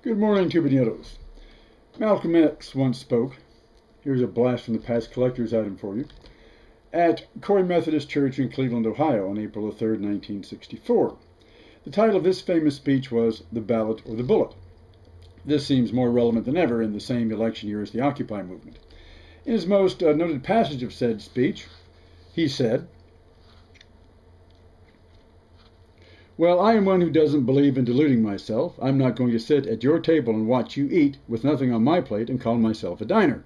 Good morning, Tubaneros. Malcolm X once spoke, here's a blast from the past collector's item for you, at Cory Methodist Church in Cleveland, Ohio on April 3, 1964. The title of this famous speech was The Ballot or the Bullet. This seems more relevant than ever in the same election year as the Occupy movement. In his most noted passage of said speech, he said, "Well, I am one who doesn't believe in deluding myself. I'm not going to sit at your table and watch you eat with nothing on my plate and call myself a diner.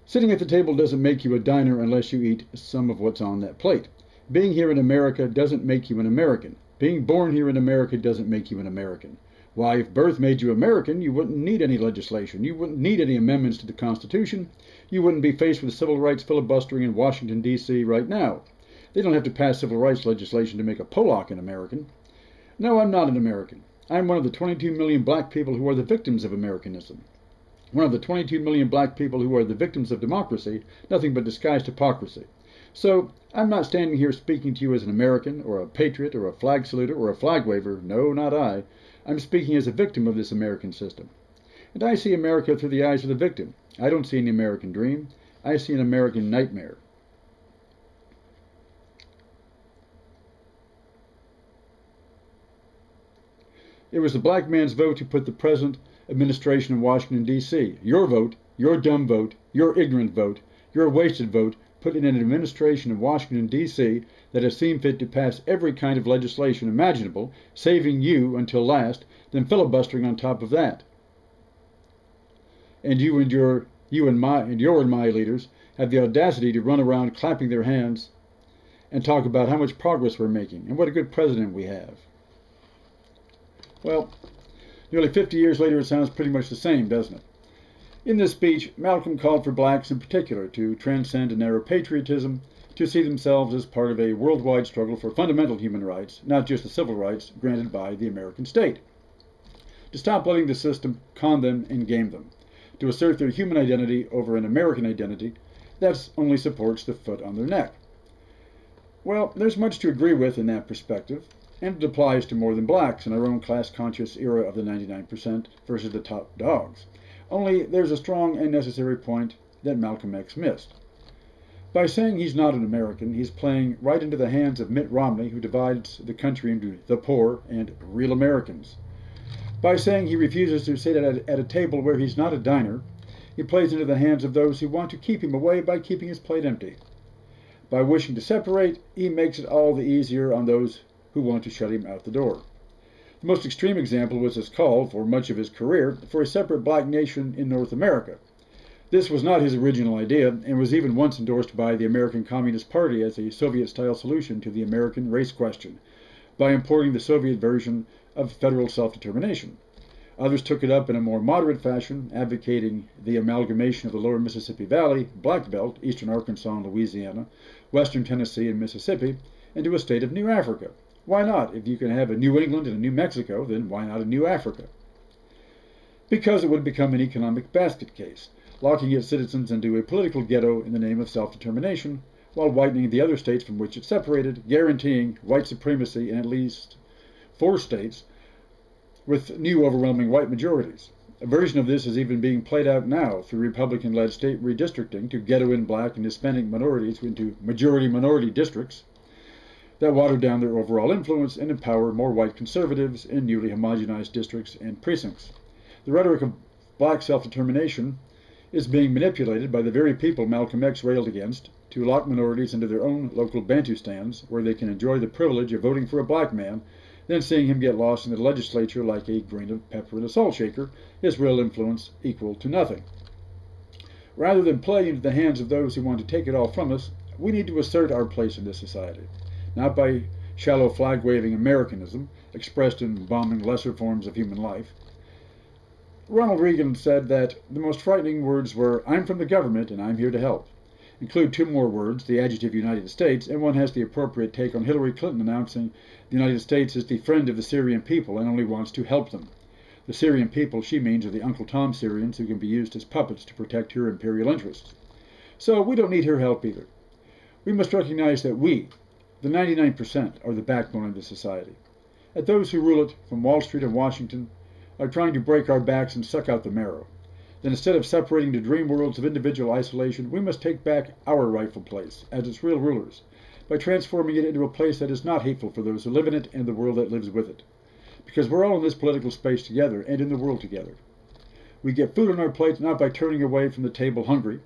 Sitting at the table doesn't make you a diner unless you eat some of what's on that plate. Being here in America doesn't make you an American. Being born here in America doesn't make you an American. Why, if birth made you American, you wouldn't need any legislation. You wouldn't need any amendments to the Constitution. You wouldn't be faced with civil rights filibustering in Washington, D.C. right now. They don't have to pass civil rights legislation to make a Pollock an American. No, I'm not an American. I'm one of the 22 million black people who are the victims of Americanism. One of the 22 million black people who are the victims of democracy, nothing but disguised hypocrisy. So, I'm not standing here speaking to you as an American, or a patriot, or a flag saluter, or a flag waver. No, not I. I'm speaking as a victim of this American system. And I see America through the eyes of the victim. I don't see an American dream. I see an American nightmare. It was the black man's vote who put the present administration in Washington, D.C. Your vote, your dumb vote, your ignorant vote, your wasted vote put in an administration in Washington, D.C. that has seen fit to pass every kind of legislation imaginable, saving you until last, then filibustering on top of that. And your and my leaders have the audacity to run around clapping their hands and talk about how much progress we're making and what a good president we have. Well, nearly 50 years later, it sounds pretty much the same, doesn't it? In this speech, Malcolm called for blacks in particular to transcend a narrow patriotism, to see themselves as part of a worldwide struggle for fundamental human rights, not just the civil rights granted by the American state. To stop letting the system con them and game them. To assert their human identity over an American identity that only supports the foot on their neck. Well, there's much to agree with in that perspective. And it applies to more than blacks in our own class-conscious era of the 99% versus the top dogs. Only there's a strong and necessary point that Malcolm X missed. By saying he's not an American, he's playing right into the hands of Mitt Romney, who divides the country into the poor and real Americans. By saying he refuses to sit at a table where he's not a diner, he plays into the hands of those who want to keep him away by keeping his plate empty. By wishing to separate, he makes it all the easier on those who want to shut him out the door. The most extreme example was his call, for much of his career, for a separate black nation in North America. This was not his original idea, and was even once endorsed by the American Communist Party as a Soviet-style solution to the American race question, by importing the Soviet version of federal self-determination. Others took it up in a more moderate fashion, advocating the amalgamation of the lower Mississippi Valley, Black Belt, eastern Arkansas and Louisiana, western Tennessee and Mississippi, into a state of New Africa. Why not? If you can have a New England and a New Mexico, then why not a New Africa? Because it would become an economic basket case, locking its citizens into a political ghetto in the name of self-determination, while whitening the other states from which it separated, guaranteeing white supremacy in at least 4 states with new overwhelming white majorities. A version of this is even being played out now through Republican-led state redistricting to ghetto in black and Hispanic minorities into majority-minority districts that water down their overall influence and empower more white conservatives in newly homogenized districts and precincts. The rhetoric of black self-determination is being manipulated by the very people Malcolm X railed against to lock minorities into their own local Bantustans, where they can enjoy the privilege of voting for a black man, then seeing him get lost in the legislature like a grain of pepper in a salt shaker, his real influence equal to nothing. Rather than play into the hands of those who want to take it all from us, we need to assert our place in this society. Not by shallow flag-waving Americanism, expressed in bombing lesser forms of human life. Ronald Reagan said that the most frightening words were, "I'm from the government and I'm here to help." Include 2 more words, the adjective United States, and one has the appropriate take on Hillary Clinton announcing the United States is the friend of the Syrian people and only wants to help them. The Syrian people she means are the Uncle Tom Syrians who can be used as puppets to protect her imperial interests. So we don't need her help either. We must recognize that we, the 99%, are the backbone of the society. At those who rule it, from Wall Street and Washington are trying to break our backs and suck out the marrow. Then instead of separating to dream worlds of individual isolation, we must take back our rightful place as its real rulers by transforming it into a place that is not hateful for those who live in it and the world that lives with it. Because we're all in this political space together and in the world together. We get food on our plates not by turning away from the table hungry,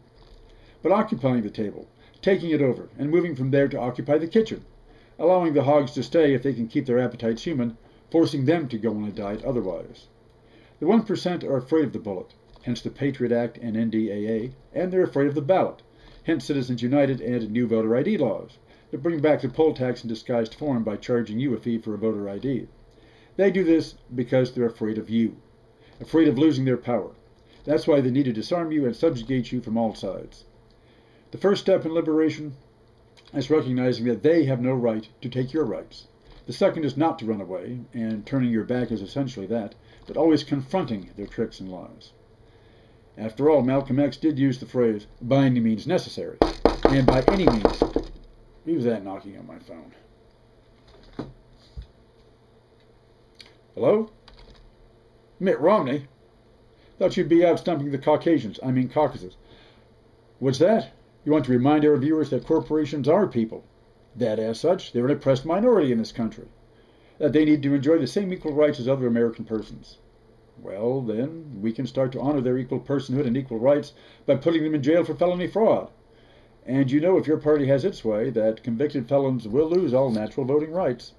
but occupying the table, taking it over, and moving from there to occupy the kitchen, allowing the hogs to stay if they can keep their appetites human, forcing them to go on a diet otherwise. The 1% are afraid of the bullet, hence the Patriot Act and NDAA, and they're afraid of the ballot, hence Citizens United and new voter ID laws that bring back the poll tax in disguised form by charging you a fee for a voter ID. They do this because they're afraid of you, afraid of losing their power. That's why they need to disarm you and subjugate you from all sides. The first step in liberation is recognizing that they have no right to take your rights. The second is not to run away, and turning your back is essentially that, but always confronting their tricks and lies. After all, Malcolm X did use the phrase, by any means necessary, and by any means. Who's that knocking on my phone? Hello? Mitt Romney? Thought you'd be out stumping the Caucasus. What's that? You want to remind our viewers that corporations are people, that as such, they're an oppressed minority in this country, that they need to enjoy the same equal rights as other American persons. Well, then, we can start to honor their equal personhood and equal rights by putting them in jail for felony fraud. And you know, if your party has its way, that convicted felons will lose all natural voting rights.